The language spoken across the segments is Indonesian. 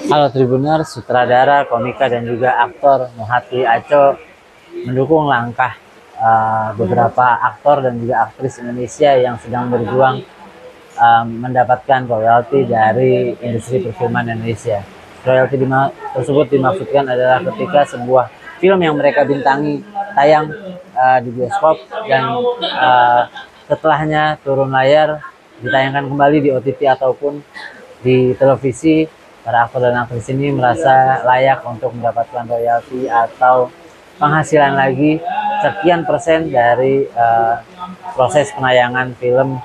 Halo Tribuners, sutradara, komika, dan juga aktor Muhatli Aco mendukung langkah beberapa aktor dan juga aktris Indonesia yang sedang berjuang mendapatkan royalti dari industri perfilman Indonesia. Royalti tersebut dimaksudkan adalah ketika sebuah film yang mereka bintangi tayang di bioskop dan setelahnya turun layar ditayangkan kembali di OTT ataupun di televisi, para aktor dan aktris ini merasa layak untuk mendapatkan royalti atau penghasilan lagi sekian persen dari proses penayangan film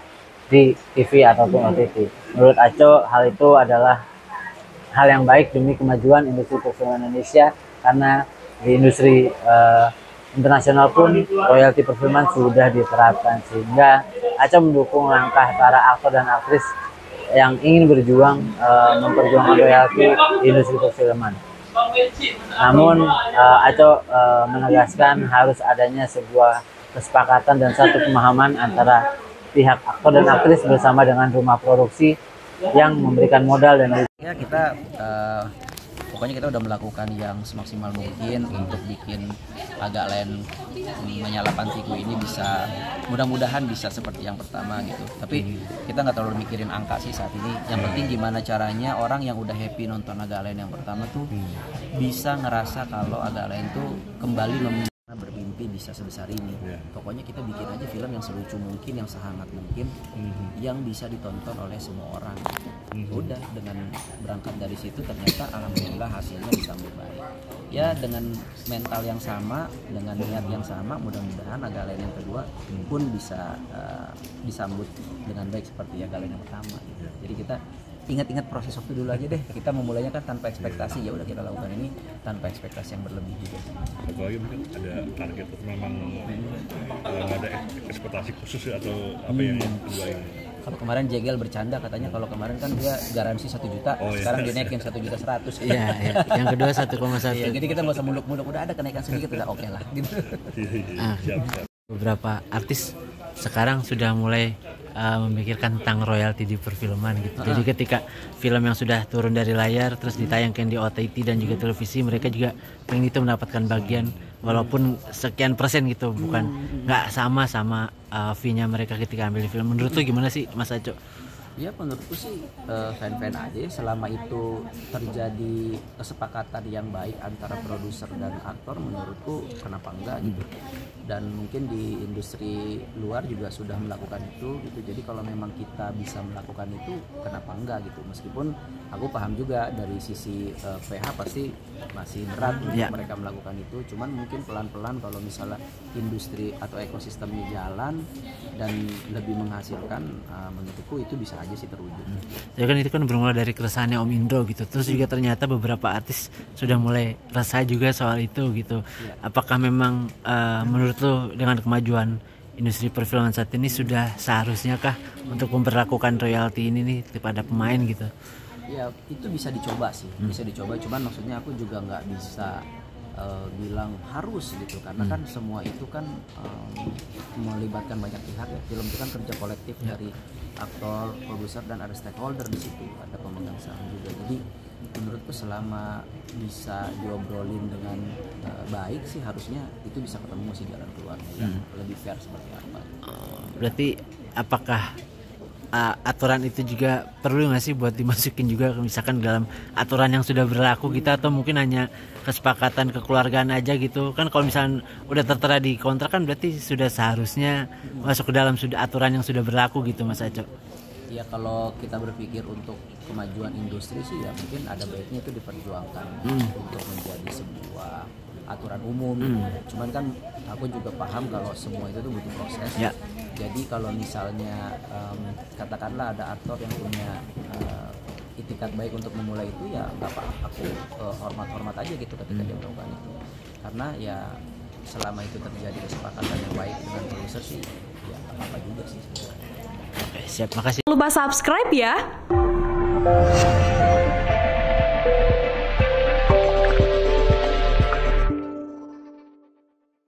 di TV ataupun OTT. Menurut Aco, hal itu adalah hal yang baik demi kemajuan industri perfilman Indonesia, karena di industri internasional pun royalti perfilman sudah diterapkan, sehingga Aco mendukung langkah para aktor dan aktris yang ingin berjuang memperjuangkan royalti di industri perfilman. Namun Aco menegaskan harus adanya sebuah kesepakatan dan satu pemahaman antara pihak aktor dan aktris bersama dengan rumah produksi yang memberikan modal dan ya kita pokoknya kita udah melakukan yang semaksimal mungkin untuk bikin agak lain menyala pantiku ini bisa mudah-mudahan bisa seperti yang pertama gitu. Tapi kita nggak terlalu mikirin angka sih saat ini. Yang penting gimana caranya orang yang udah happy nonton agak lain yang pertama tuh bisa ngerasa kalau agak lain tuh kembali bermimpi bisa sebesar ini. Pokoknya kita bikin aja film yang selucu mungkin, yang sehangat mungkin, yang bisa ditonton oleh semua orang. Udah dengan berangkat dari situ ternyata alhamdulillah hasilnya disambut baik. Ya dengan mental yang sama, dengan niat yang sama, mudah-mudahan agak lain yang kedua pun bisa disambut dengan baik seperti agak lain yang pertama. Jadi kita ingat-ingat proses waktu dulu aja deh. Kita memulainya kan tanpa ekspektasi, ya udah kita lakukan ini tanpa ekspektasi yang berlebih juga. Apalagi mungkin ada target atau memang nggak ada ekspektasi khusus atau apa yang kedua ini? Kalau kemarin Jegel bercanda katanya kalau kemarin kan dia garansi 1 juta, sekarang dia naikin 1.100.000. Iya, yang kedua 1,1. Ya, jadi kita nggak usah muluk-muluk, udah ada kenaikan sedikit udah oke lah gitu. Siap. Beberapa artis sekarang sudah mulai memikirkan tentang royalti di perfilman gitu. Jadi ketika film yang sudah turun dari layar terus ditayangkan di OTT dan juga televisi, mereka juga pengen itu mendapatkan bagian walaupun sekian persen gitu, bukan nggak sama fee-nya mereka ketika ambil film. Menurut lu gimana sih Mas Aco? Ya menurutku sih fan-fan aja ya, selama itu terjadi kesepakatan yang baik antara produser dan aktor, menurutku kenapa enggak gitu. Dan mungkin di industri luar juga sudah melakukan itu gitu. Jadi kalau memang kita bisa melakukan itu, kenapa enggak gitu. Meskipun aku paham juga dari sisi PH pasti masih berat untuk mereka melakukan itu. Cuman mungkin pelan-pelan kalau misalnya industri atau ekosistemnya jalan dan lebih menghasilkan, menurutku itu bisa aja sih terwujud. Ya kan itu kan bermula dari keresahannya Om Indro gitu. Terus juga ternyata beberapa artis sudah mulai resah juga soal itu gitu. Apakah memang menurut lo dengan kemajuan industri perfilman saat ini sudah seharusnya kah untuk memperlakukan royalti ini nih kepada pemain gitu? Ya itu bisa dicoba sih, bisa dicoba. Cuman maksudnya aku juga nggak bisa bilang harus gitu, karena kan semua itu kan melibatkan banyak pihak ya. Film itu kan kerja kolektif dari aktor, produser, dan ada stakeholder di situ, ada pemegang saham juga. Jadi menurutku selama bisa diobrolin dengan baik sih harusnya itu bisa ketemu sih jalan keluarnya yang lebih fair seperti apa. Berarti apakah aturan itu juga perlu nggak sih buat dimasukin juga misalkan dalam aturan yang sudah berlaku kita, atau mungkin hanya kesepakatan kekeluargaan aja gitu kan? Kalau misalnya udah tertera di kontrak kan berarti sudah seharusnya masuk ke dalam aturan yang sudah berlaku gitu Mas Aco. Ya kalau kita berpikir untuk kemajuan industri sih ya mungkin ada baiknya itu diperjuangkan untuk menjadi sebuah aturan umum. Cuman kan aku juga paham kalau semua itu tuh butuh proses. Jadi kalau misalnya katakanlah ada aktor yang punya itikat baik untuk memulai itu, ya nggak apa-apa, aku hormat aja gitu ketika dia melakukan itu. Karena ya selama itu terjadi kesepakatan yang baik dengan produser sih ya nggak apa-apa juga sih sebenarnya. Oke, siap, makasih. Jangan lupa subscribe ya.